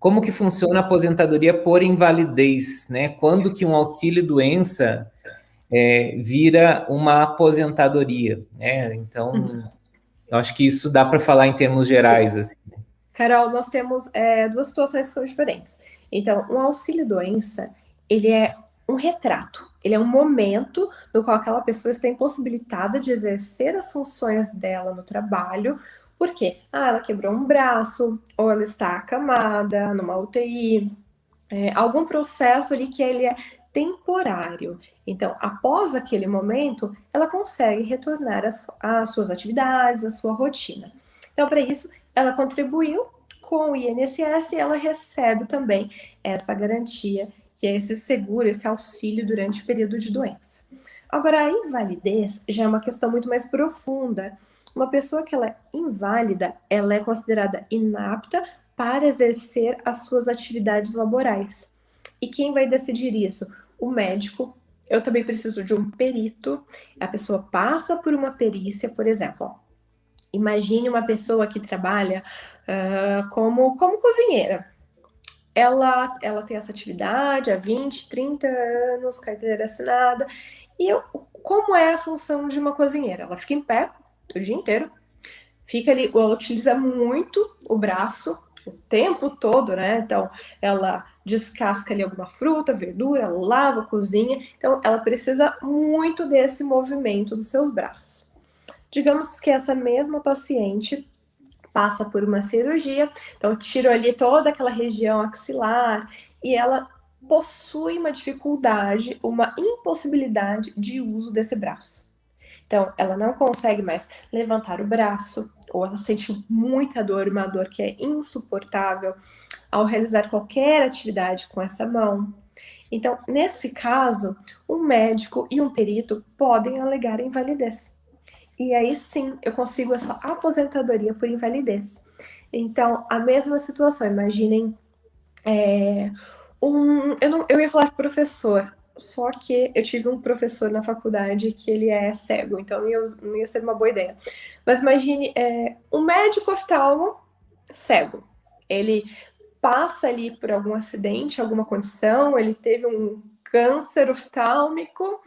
como que funciona a aposentadoria por invalidez, né? Quando que um auxílio-doença vira uma aposentadoria, né? Então, eu acho que isso dá para falar em termos gerais, assim. Carol, nós temos duas situações que são diferentes. Então, um auxílio-doença, ele é um retrato, ele é um momento no qual aquela pessoa está impossibilitada de exercer as funções dela no trabalho. Por quê? Ela quebrou um braço, ou ela está acamada numa UTI, algum processo ali que ele é temporário. Então, após aquele momento, ela consegue retornar às suas atividades, à sua rotina. Então, para isso, ela contribuiu com o INSS e ela recebe também essa garantia, que é esse seguro, esse auxílio durante o período de doença. Agora, a invalidez já é uma questão muito mais profunda. Uma pessoa que ela é inválida, ela é considerada inapta para exercer as suas atividades laborais. E quem vai decidir isso? O médico. Eu também preciso de um perito. A pessoa passa por uma perícia, por exemplo. Ó, imagine uma pessoa que trabalha como cozinheira. Ela tem essa atividade há 20, 30 anos, carteira assinada. Como é a função de uma cozinheira? Ela fica em pé o dia inteiro, fica ali, ela utiliza muito o braço o tempo todo, né? Então, ela descasca ali alguma fruta, verdura, lava, cozinha. Então, ela precisa muito desse movimento dos seus braços. Digamos que essa mesma paciente passa por uma cirurgia, então tiro ali toda aquela região axilar e ela possui uma dificuldade, uma impossibilidade de uso desse braço. Então, ela não consegue mais levantar o braço, ou ela sente muita dor, uma dor que é insuportável ao realizar qualquer atividade com essa mão. Então, nesse caso, um médico e um perito podem alegar invalidez. E aí sim, eu consigo essa aposentadoria por invalidez. Então, a mesma situação, imaginem eu ia falar professor, só que eu tive um professor na faculdade que ele é cego, então não ia ser uma boa ideia. Mas imagine um médico oftalmo cego. Ele passa ali por algum acidente, alguma condição, ele teve um câncer oftálmico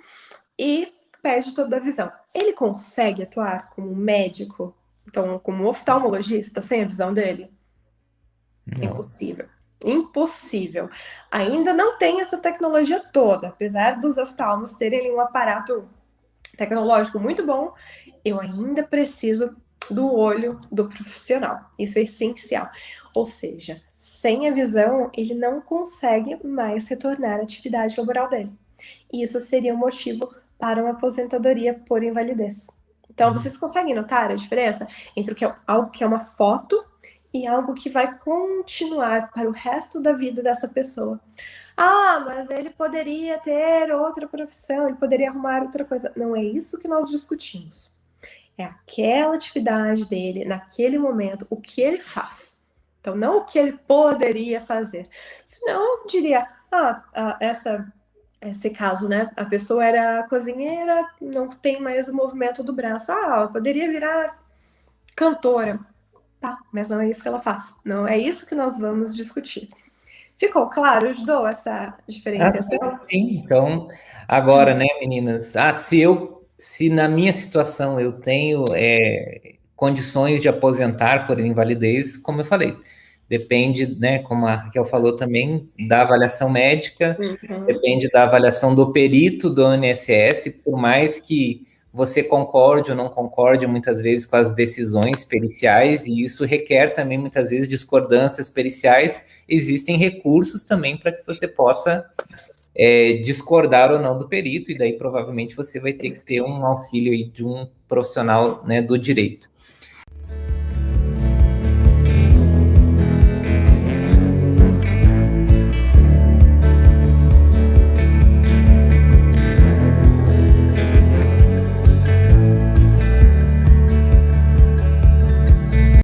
e perde toda a visão. Ele consegue atuar como médico, então como oftalmologista, sem a visão dele? Não. Impossível. Impossível. Ainda não tem essa tecnologia toda. Apesar dos oftalmos terem um aparato tecnológico muito bom, eu ainda preciso do olho do profissional. Isso é essencial. Ou seja, sem a visão, ele não consegue mais retornar à atividade laboral dele. E isso seria um motivo para uma aposentadoria por invalidez. Então, vocês conseguem notar a diferença entre algo que é uma foto e algo que vai continuar para o resto da vida dessa pessoa? Ah, mas ele poderia ter outra profissão, ele poderia arrumar outra coisa. Não é isso que nós discutimos. É aquela atividade dele, naquele momento, o que ele faz. Então, não o que ele poderia fazer. Senão, eu diria, esse caso, né? A pessoa era cozinheira, não tem mais o movimento do braço. Ah, ela poderia virar cantora. Tá, mas não é isso que ela faz. Não é isso que nós vamos discutir. Ficou claro, ajudou essa Sim, diferenciação? sim. Então, agora, né, meninas? Se na minha situação eu tenho condições de aposentar por invalidez, como eu falei, depende, né, como a Raquel falou também, da avaliação médica, Uhum. depende da avaliação do perito do INSS, por mais que você concorde ou não concorde muitas vezes com as decisões periciais, e isso requer também muitas vezes discordâncias periciais, existem recursos também para que você possa discordar ou não do perito, e daí provavelmente você vai ter que ter um auxílio aí de um profissional, né, do direito.